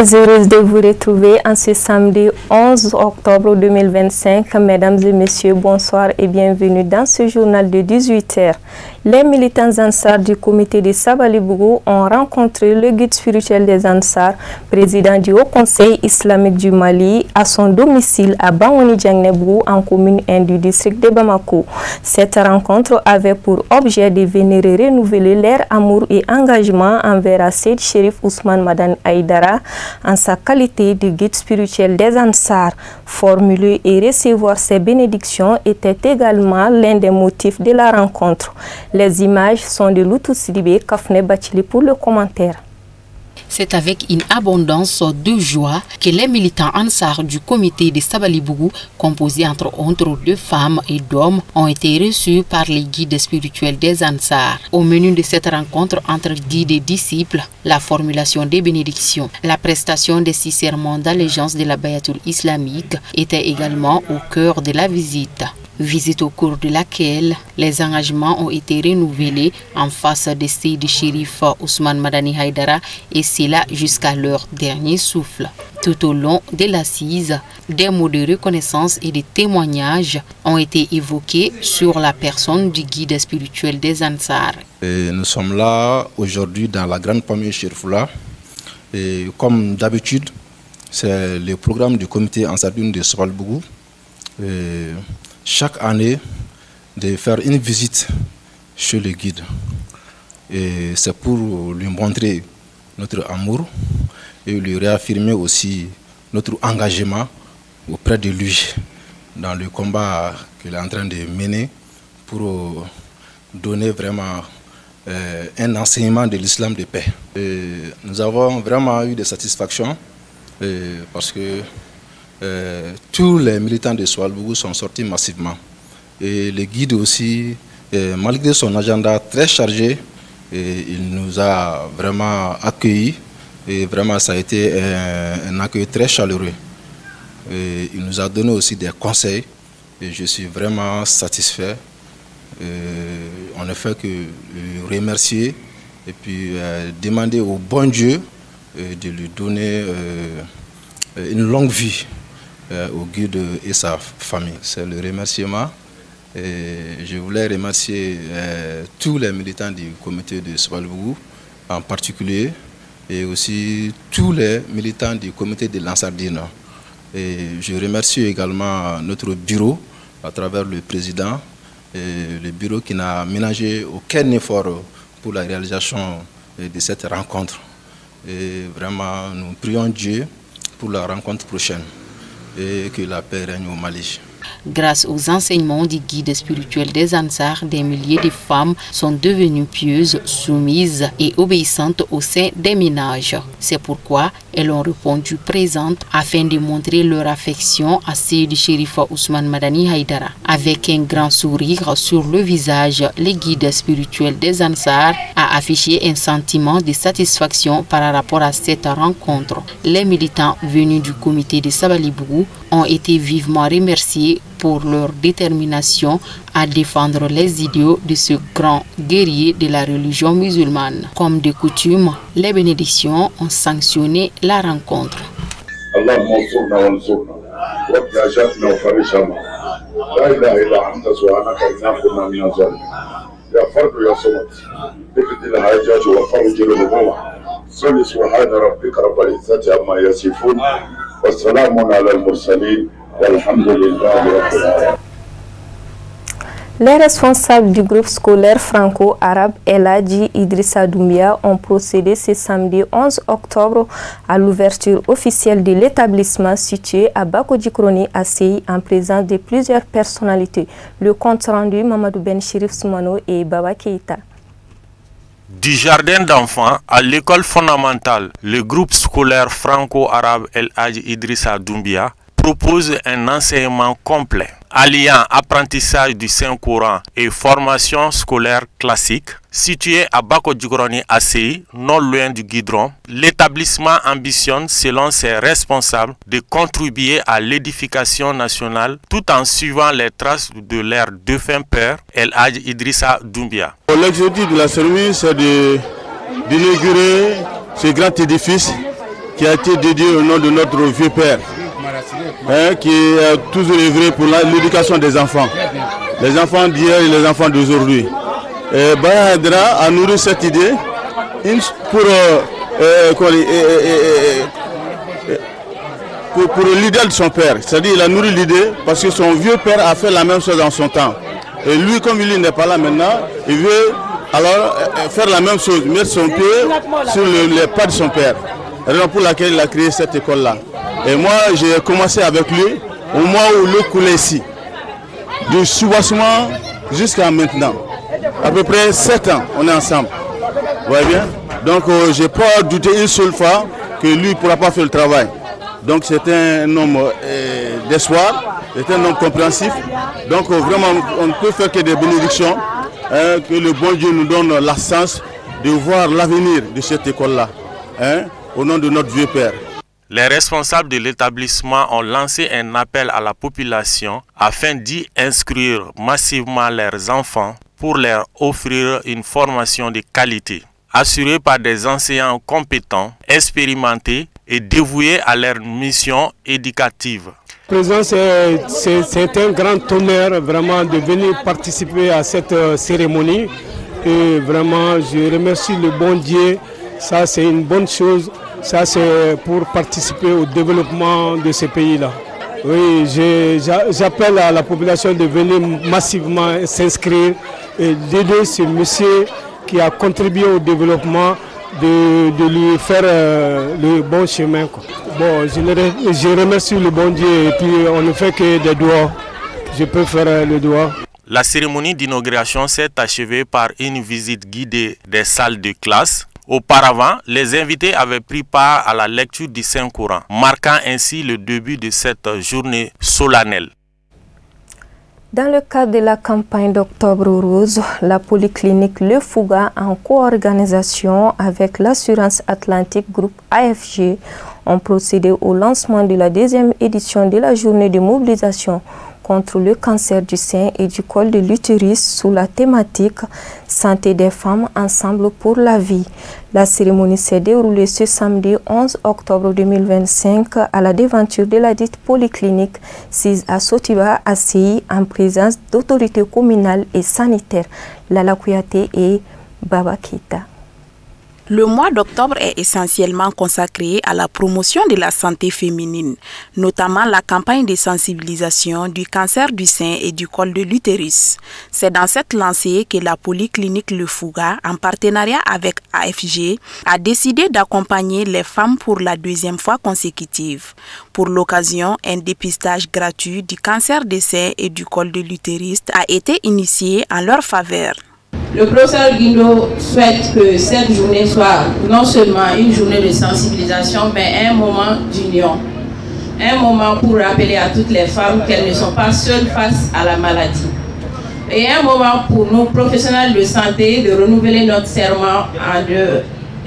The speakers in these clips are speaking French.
Très heureuse de vous retrouver en ce samedi 11 octobre 2025. Mesdames et messieurs, bonsoir et bienvenue dans ce journal de 18h. Les militants Ansar du comité de Sabali Bougou ont rencontré le guide spirituel des Ansar, président du Haut Conseil islamique du Mali, à son domicile à Bangoni Djangnebou, en commune 1 du district de Bamako. Cette rencontre avait pour objet de venir renouveler leur amour et engagement envers Seyd Cherif Ousmane Madani Haïdara en sa qualité de guide spirituel des Ansar. Formuler et recevoir ces bénédictions était également l'un des motifs de la rencontre. Les images sont de Loutou Sidibé, Kafne Bachili pour le commentaire. C'est avec une abondance de joie que les militants Ansar du comité de Sabali Bougou, composés entre autres de femmes et d'hommes, ont été reçus par les guides spirituels des Ansar. Au menu de cette rencontre entre guides et disciples, la formulation des bénédictions, la prestation des 6 serments d'allégeance de la Bayatul islamique était également au cœur de la visite. Visite au cours de laquelle les engagements ont été renouvelés en face de Seyd Cherif Ousmane Madani Haïdara et cela jusqu'à leur dernier souffle. Tout au long de l'assise, des mots de reconnaissance et de témoignages ont été évoqués sur la personne du guide spirituel des Ansar. Nous sommes là aujourd'hui dans la grande famille Cherfoula. Et comme d'habitude, c'est le programme du comité Ansaroune de Sabali Bougou. Chaque année, de faire une visite chez le guide. Et c'est pour lui montrer notre amour et lui réaffirmer aussi notre engagement auprès de lui dans le combat qu'il est en train de mener pour donner vraiment un enseignement de l'islam de paix. Et nous avons vraiment eu des satisfactions parce que tous les militants de Sabali Bougou sont sortis massivement. Et le guide aussi, malgré son agenda très chargé, il nous a vraiment accueillis. Et vraiment, ça a été un accueil très chaleureux. Et il nous a donné aussi des conseils. Et je suis vraiment satisfait. On ne fait que le remercier et puis demander au bon Dieu de lui donner une longue vie au guide et sa famille. C'est le remerciement. Et je voulais remercier tous les militants du comité de Sabali Bougou en particulier et aussi tous les militants du comité de l'Ansardine. Et je remercie également notre bureau à travers le président, et le bureau qui n'a ménagé aucun effort pour la réalisation de cette rencontre. Et vraiment, nous prions Dieu pour la rencontre prochaine et que la paix règne au Mali. Grâce aux enseignements du guide spirituel des Ansar, des milliers de femmes sont devenues pieuses, soumises et obéissantes au sein des ménages. C'est pourquoi elles ont répondu présentes afin de montrer leur affection à Seyd Cherif Ousmane Madani Haïdara. Avec un grand sourire sur le visage, le guide spirituel des Ansar a affiché un sentiment de satisfaction par rapport à cette rencontre. Les militants venus du comité de Sabali Bougou ont été vivement remerciés pour leur détermination à défendre les idéaux de ce grand guerrier de la religion musulmane. Comme de coutume, les bénédictions ont sanctionné la rencontre. Les responsables du groupe scolaire franco-arabe El Hadji Idrissa Doumbia ont procédé ce samedi 11 octobre à l'ouverture officielle de l'établissement situé à Bako-Djikroni à Séy en présence de plusieurs personnalités. Le compte rendu Mamadou Ben Chérif Soumano et Baba Keïta. Du jardin d'enfants à l'école fondamentale, le groupe scolaire franco-arabe El Hadji Idrissa Doumbia propose un enseignement complet, alliant apprentissage du Saint-Coran et formation scolaire classique. Situé à Bako-Djikroni à Séy, non loin du Guidron, l'établissement ambitionne, selon ses responsables, de contribuer à l'édification nationale tout en suivant les traces de leur défunt père, El Hadji Idrissa Doumbia. L'objectif de la cérémonie, c'est d'inaugurer ce grand édifice qui a été dédié au nom de notre vieux père, qui a toujours œuvré pour l'éducation des enfants. Les enfants d'hier et les enfants d'aujourd'hui. Bahadra a nourri cette idée pour l'idée de son père. C'est-à-dire qu'il a nourri l'idée parce que son vieux père a fait la même chose en son temps. Et lui, comme lui n'est pas là maintenant, il veut alors faire la même chose, mettre son pied sur les pas de son père. Raison pour laquelle il a créé cette école-là. Et moi, j'ai commencé avec lui au moment où l'eau coulait ici. Du soubassement jusqu'à maintenant. À peu près 7 ans, on est ensemble. Vous voyez bien? Donc, je n'ai pas douté une seule fois que lui ne pourra pas faire le travail. Donc, c'est un homme d'espoir, c'est un homme compréhensif. Donc, vraiment, on ne peut faire que des bénédictions. Que le bon Dieu nous donne la chance de voir l'avenir de cette école-là, au nom de notre vieux père. Les responsables de l'établissement ont lancé un appel à la population afin d'y inscrire massivement leurs enfants pour leur offrir une formation de qualité, assurée par des enseignants compétents, expérimentés et dévoués à leur mission éducative. Président, c'est un grand honneur vraiment de venir participer à cette cérémonie et vraiment je remercie le bon Dieu, ça c'est une bonne chose, ça c'est pour participer au développement de ce pays-là. Oui, j'appelle à la population de venir massivement s'inscrire et d'aider ce monsieur qui a contribué au développement de lui faire le bon chemin. Bon, je remercie le bon Dieu et puis on ne fait que des doigts. Je peux faire le doigt. La cérémonie d'inauguration s'est achevée par une visite guidée des salles de classe. Auparavant, les invités avaient pris part à la lecture du Saint-Coran, marquant ainsi le début de cette journée solennelle. Dans le cadre de la campagne d'Octobre Rose, la polyclinique Le Fouga, en co-organisation avec l'Assurance Atlantique Groupe AFG, ont procédé au lancement de la deuxième édition de la journée de mobilisation contre le cancer du sein et du col de l'utérus sous la thématique « Santé des femmes ensemble pour la vie ». La cérémonie s'est déroulée ce samedi 11 octobre 2025 à la devanture de la dite polyclinique 6 à Sotiba, à CI, en présence d'autorités communales et sanitaires, Lala Kouyaté et Baba Keita. Le mois d'octobre est essentiellement consacré à la promotion de la santé féminine, notamment la campagne de sensibilisation du cancer du sein et du col de l'utérus. C'est dans cette lancée que la polyclinique Le Fouga, en partenariat avec AFG, a décidé d'accompagner les femmes pour la deuxième fois consécutive. Pour l'occasion, un dépistage gratuit du cancer des seins et du col de l'utérus a été initié en leur faveur. Le professeur Guindo souhaite que cette journée soit non seulement une journée de sensibilisation, mais un moment d'union. Un moment pour rappeler à toutes les femmes qu'elles ne sont pas seules face à la maladie. Et un moment pour nous, professionnels de santé, de renouveler notre serment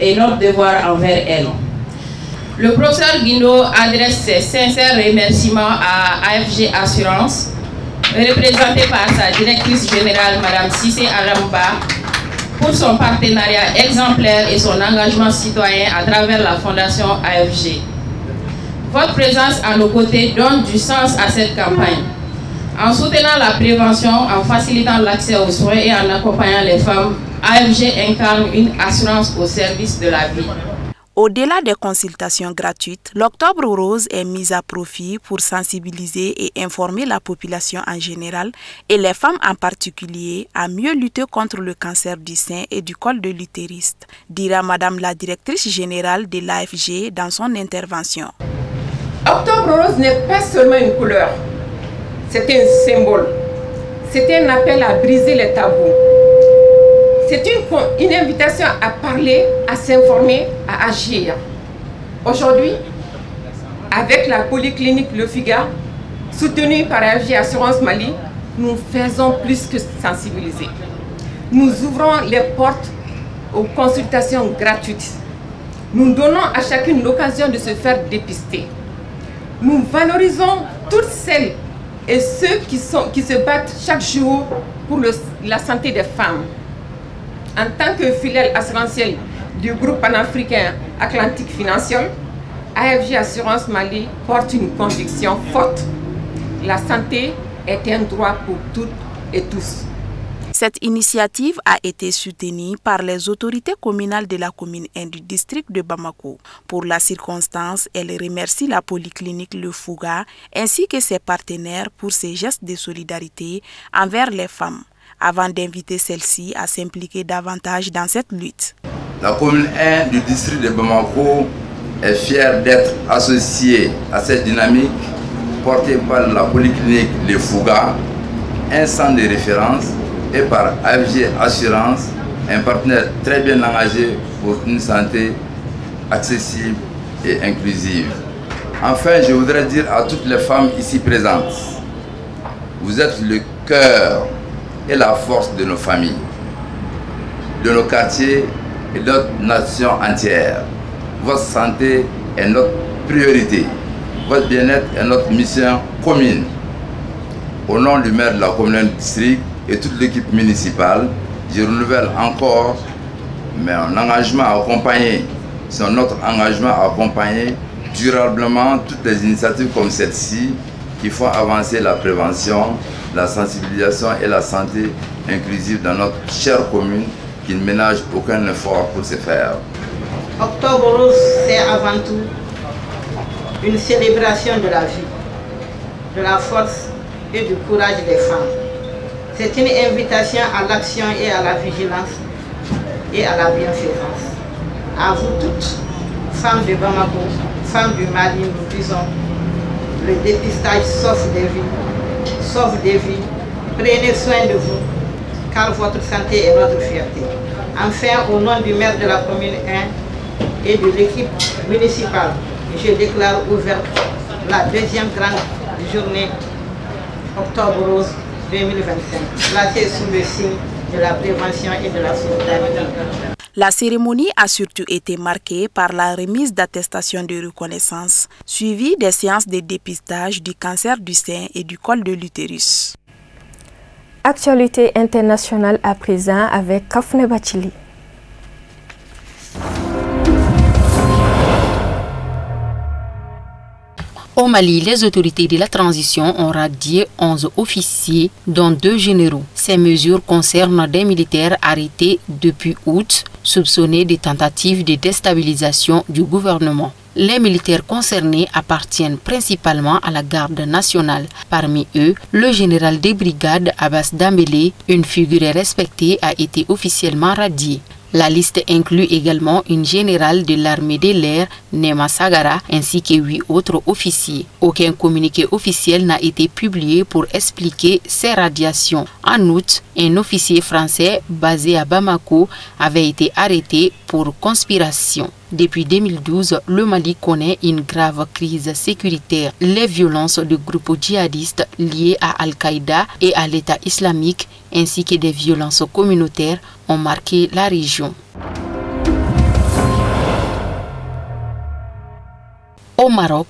et notre devoir envers elles. Le professeur Guindo adresse ses sincères remerciements à AFG Assurance, représenté par sa directrice générale, Mme Sissé Aramba, pour son partenariat exemplaire et son engagement citoyen à travers la Fondation AFG. Votre présence à nos côtés donne du sens à cette campagne. En soutenant la prévention, en facilitant l'accès aux soins et en accompagnant les femmes, AFG incarne une assurance au service de la vie. Au-delà des consultations gratuites, l'Octobre Rose est mis à profit pour sensibiliser et informer la population en général et les femmes en particulier à mieux lutter contre le cancer du sein et du col de l'utérus, dira Madame la directrice générale de l'AFG dans son intervention. Octobre Rose n'est pas seulement une couleur, c'est un symbole, c'est un appel à briser les tabous. C'est une invitation à parler, à s'informer, à agir. Aujourd'hui, avec la polyclinique Le Fouga, soutenue par AFG Assurance Mali, nous faisons plus que sensibiliser. Nous ouvrons les portes aux consultations gratuites. Nous donnons à chacune l'occasion de se faire dépister. Nous valorisons toutes celles et ceux qui se battent chaque jour pour la santé des femmes. En tant que filiale assurantielle du groupe panafricain Atlantique Financial, AFG Assurance Mali porte une conviction forte. La santé est un droit pour toutes et tous. Cette initiative a été soutenue par les autorités communales de la commune 1 du district de Bamako. Pour la circonstance, elle remercie la polyclinique Le Fouga ainsi que ses partenaires pour ces gestes de solidarité envers les femmes, avant d'inviter celles-ci à s'impliquer davantage dans cette lutte. La commune 1 du district de Bamako est fière d'être associée à cette dynamique portée par la polyclinique Le Fouga, un centre de référence, et par AFG Assurance, un partenaire très bien engagé pour une santé accessible et inclusive. Enfin, je voudrais dire à toutes les femmes ici présentes, vous êtes le cœur et la force de nos familles, de nos quartiers et de notre nation entière. Votre santé est notre priorité. Votre bien-être est notre mission commune. Au nom du maire de la commune du district et toute l'équipe municipale, je renouvelle encore mon engagement à accompagner, c'est notre engagement à accompagner durablement toutes les initiatives comme celle-ci qui font avancer la prévention, la sensibilisation et la santé inclusive dans notre chère commune qui ne ménage aucun effort pour ce faire. Octobre Rose, c'est avant tout une célébration de la vie, de la force et du courage des femmes. C'est une invitation à l'action et à la vigilance et à la bienfaisance. À vous toutes, femmes de Bamako, femmes du Mali, nous disons, le dépistage sauve des vies, sauve des vies. Prenez soin de vous, car votre santé est notre fierté. Enfin, au nom du maire de la commune 1 et de l'équipe municipale, je déclare ouverte la deuxième grande journée Octobre Rose 2025, placée sous le signe de la prévention et de la solidarité. La cérémonie a surtout été marquée par la remise d'attestations de reconnaissance, suivie des séances de dépistage du cancer du sein et du col de l'utérus. Actualité internationale à présent avec Kafne Bachili. Au Mali, les autorités de la transition ont radié 11 officiers, dont 2 généraux. Ces mesures concernent des militaires arrêtés depuis août, soupçonnés de tentatives de déstabilisation du gouvernement. Les militaires concernés appartiennent principalement à la garde nationale. Parmi eux, le général des brigades Abbas Dambélé, une figure respectée, a été officiellement radié. La liste inclut également une générale de l'armée de l'air, Nema Sagara, ainsi que 8 autres officiers. Aucun communiqué officiel n'a été publié pour expliquer ces radiations. En août, un officier français basé à Bamako avait été arrêté pour conspiration. Depuis 2012, le Mali connaît une grave crise sécuritaire. Les violences de groupes djihadistes liés à Al-Qaïda et à l'État islamique, ainsi que des violences communautaires, ont marqué la région. Au Maroc,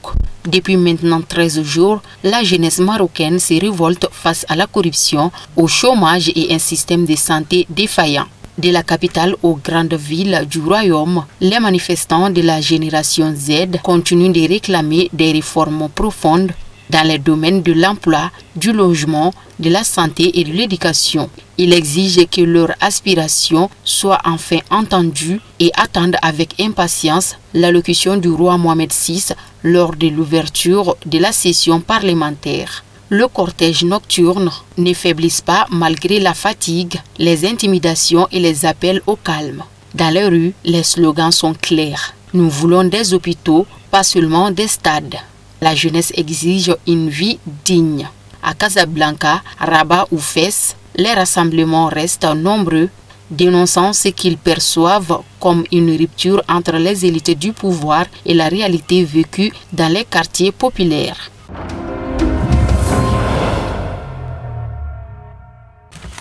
depuis maintenant 13 jours, la jeunesse marocaine se révolte face à la corruption, au chômage et un système de santé défaillant. De la capitale aux grandes villes du royaume, les manifestants de la génération Z continuent de réclamer des réformes profondes dans les domaines de l'emploi, du logement, de la santé et de l'éducation. Ils exigent que leurs aspirations soient enfin entendues et attendent avec impatience l'allocution du roi Mohamed VI lors de l'ouverture de la session parlementaire. Le cortège nocturne ne faiblit pas malgré la fatigue, les intimidations et les appels au calme. Dans les rues, les slogans sont clairs. Nous voulons des hôpitaux, pas seulement des stades. La jeunesse exige une vie digne. À Casablanca, Rabat ou Fès, les rassemblements restent nombreux, dénonçant ce qu'ils perçoivent comme une rupture entre les élites du pouvoir et la réalité vécue dans les quartiers populaires.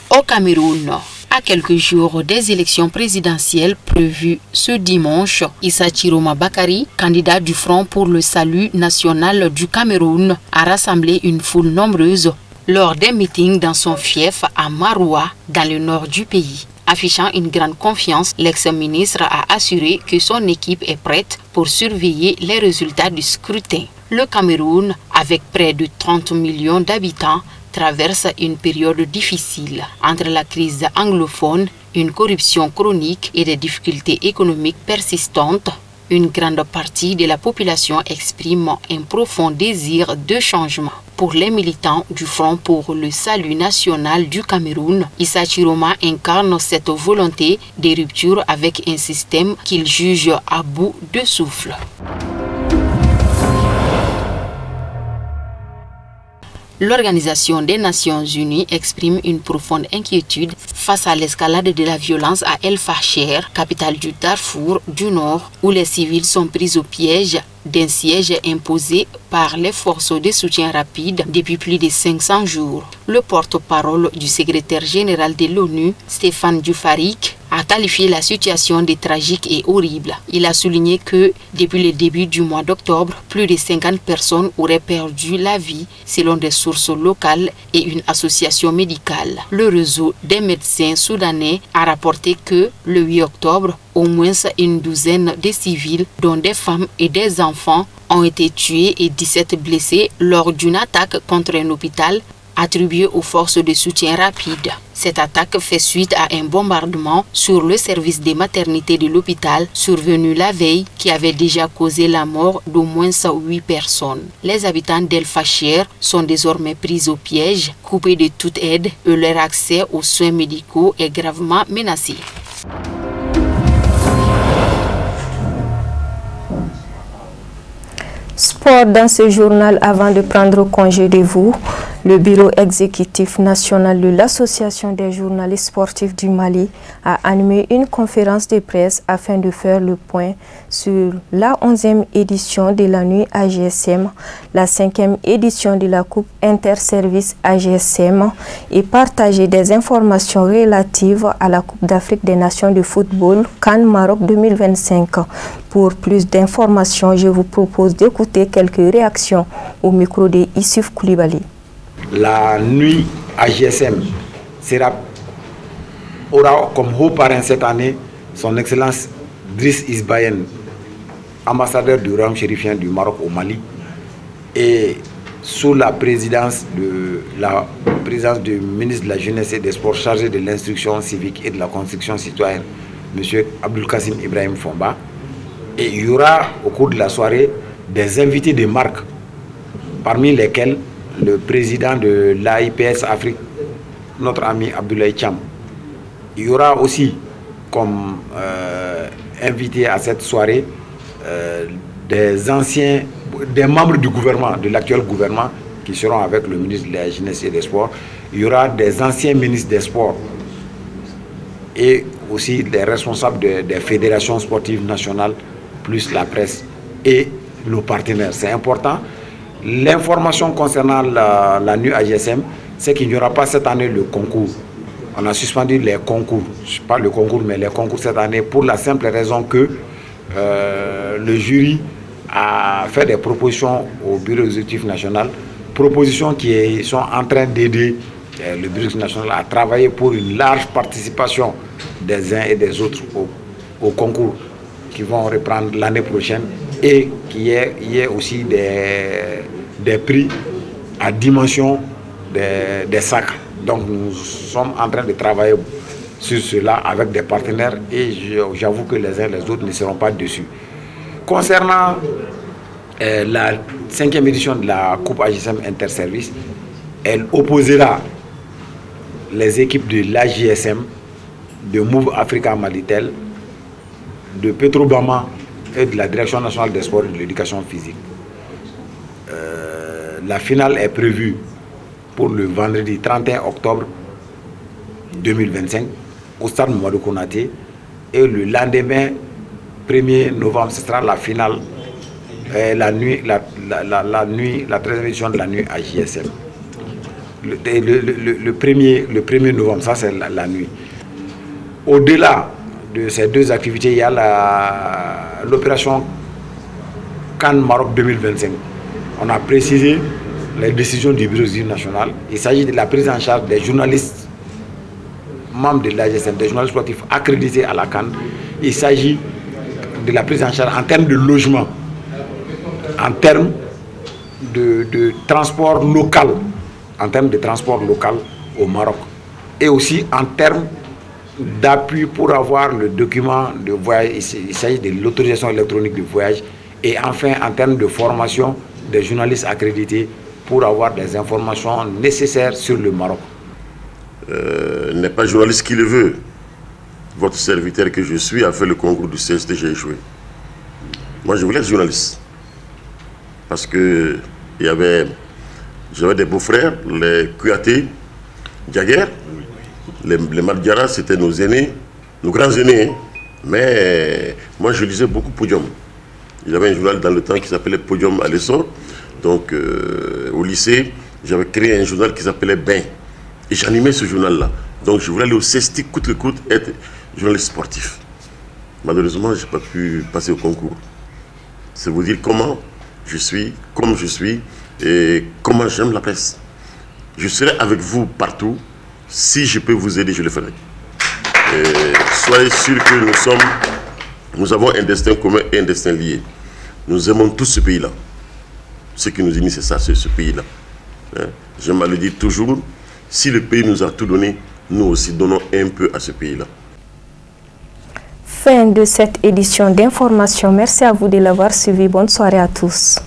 Au Cameroun, à quelques jours des élections présidentielles prévues ce dimanche, Issa Chiroma Bakari, candidat du Front pour le salut national du Cameroun, a rassemblé une foule nombreuse lors des meetings dans son fief à Maroua, dans le nord du pays. Affichant une grande confiance, l'ex-ministre a assuré que son équipe est prête pour surveiller les résultats du scrutin. Le Cameroun, avec près de 30 millions d'habitants, traverse une période difficile entre la crise anglophone, une corruption chronique et des difficultés économiques persistantes. Une grande partie de la population exprime un profond désir de changement. Pour les militants du Front pour le salut national du Cameroun, Issa Chiroma incarne cette volonté de rupture avec un système qu'il juge à bout de souffle. L'Organisation des Nations Unies exprime une profonde inquiétude face à l'escalade de la violence à El Fasher, capitale du Darfour du Nord, où les civils sont pris au piège d'un siège imposé par les forces de soutien rapide depuis plus de 500 jours. Le porte-parole du secrétaire général de l'ONU, Stéphane Dujarric, a qualifié la situation de tragique et horrible. Il a souligné que depuis le début du mois d'octobre, plus de 50 personnes auraient perdu la vie selon des sources locales et une association médicale. Le réseau des médecins soudanais a rapporté que le 8 octobre, au moins une douzaine de civils, dont des femmes et des enfants, ont été tués et 17 blessés lors d'une attaque contre un hôpital attribué aux forces de soutien rapide. Cette attaque fait suite à un bombardement sur le service des maternités de l'hôpital survenu la veille qui avait déjà causé la mort d'au moins 8 personnes. Les habitants d'El Fasher sont désormais pris au piège, coupés de toute aide et leur accès aux soins médicaux est gravement menacé. Sport dans ce journal avant de prendre congé de vous. Le bureau exécutif national de l'Association des journalistes sportifs du Mali a animé une conférence de presse afin de faire le point sur la 11e édition de la nuit AGSM, la 5e édition de la Coupe Interservice AGSM et partager des informations relatives à la Coupe d'Afrique des Nations de football CAN Maroc 2025. Pour plus d'informations, je vous propose d'écouter quelques réactions au micro de Issouf Koulibaly. La nuit AGSM aura comme haut parrain cette année son Excellence Driss Isbayen, ambassadeur du royaume chérifien du Maroc au Mali, et sous la présidence du ministre de la Jeunesse et des Sports chargé de l'instruction civique et de la construction citoyenne, M. Abdul Kassim Ibrahim Fomba. Et il y aura au cours de la soirée des invités de marque, parmi lesquels le président de l'AIPS Afrique, notre ami Abdoulaye Cham. Il y aura aussi comme invité à cette soirée des membres du gouvernement, de l'actuel gouvernement, qui seront avec le ministre de la Jeunesse et des Sports. Il y aura des anciens ministres des Sports et aussi des responsables des fédérations sportives nationales, plus la presse et nos partenaires. C'est important. L'information concernant la nuit AGSM, c'est qu'il n'y aura pas cette année le concours. On a suspendu les concours, pas le concours, mais les concours cette année pour la simple raison que le jury a fait des propositions au bureau exécutif national, propositions qui sont en train d'aider le bureau national à travailler pour une large participation des uns et des autres au concours qui vont reprendre l'année prochaine et qu'il y ait aussi des prix à dimension des sacs. Donc nous sommes en train de travailler sur cela avec des partenaires et j'avoue que les uns et les autres ne seront pas dessus. Concernant la 5e édition de la Coupe AGSM Interservice, elle opposera les équipes de l'AGSM, de Move Africa Malitel, de Petrobama et de la Direction nationale des sports et de l'éducation physique. La finale est prévue pour le vendredi 31 octobre 2025 au stade Mamadou Konaté et le lendemain 1er novembre ce sera la finale, la 13e édition de la nuit à JSM. Le 1er novembre, ça c'est la nuit. Au-delà de ces deux activités, il y a l'opération CAN Maroc 2025. On a précisé les décisions du bureau national. Il s'agit de la prise en charge des journalistes membres de l'AGSN, des journalistes sportifs accrédités à la CAN. Il s'agit de la prise en charge en termes de logement, en termes de transport local, au Maroc, et aussi en termes d'appui pour avoir le document de voyage. Il s'agit de l'autorisation électronique de voyage, et enfin en termes de formation des journalistes accrédités pour avoir des informations nécessaires sur le Maroc. N'est pas journaliste qui le veut. Votre serviteur que je suis a fait le concours du CST, j'ai échoué. Moi je voulais être journaliste parce que j'avais des beaux-frères, les Kouyaté, Diaguer, les Madjara, c'était nos aînés, nos grands aînés. Mais moi je lisais beaucoup Podium. Il y avait un journal dans le temps qui s'appelait Podium à l'essor. Donc au lycée, j'avais créé un journal qui s'appelait Bain. Et j'animais ce journal-là. Donc je voulais aller au CESTI coûte que coûte être journaliste sportif. Malheureusement, je n'ai pas pu passer au concours. C'est vous dire comment je suis, comme je suis et comment j'aime la presse. Je serai avec vous partout. Si je peux vous aider, je le ferai. Et soyez sûrs que nous avons un destin commun et un destin lié. Nous aimons tous ce pays-là. Ce qui nous unit, c'est ça, ce pays-là. Hein? J'aime à le dire toujours, si le pays nous a tout donné, nous aussi donnons un peu à ce pays-là. Fin de cette édition d'information. Merci à vous de l'avoir suivi. Bonne soirée à tous.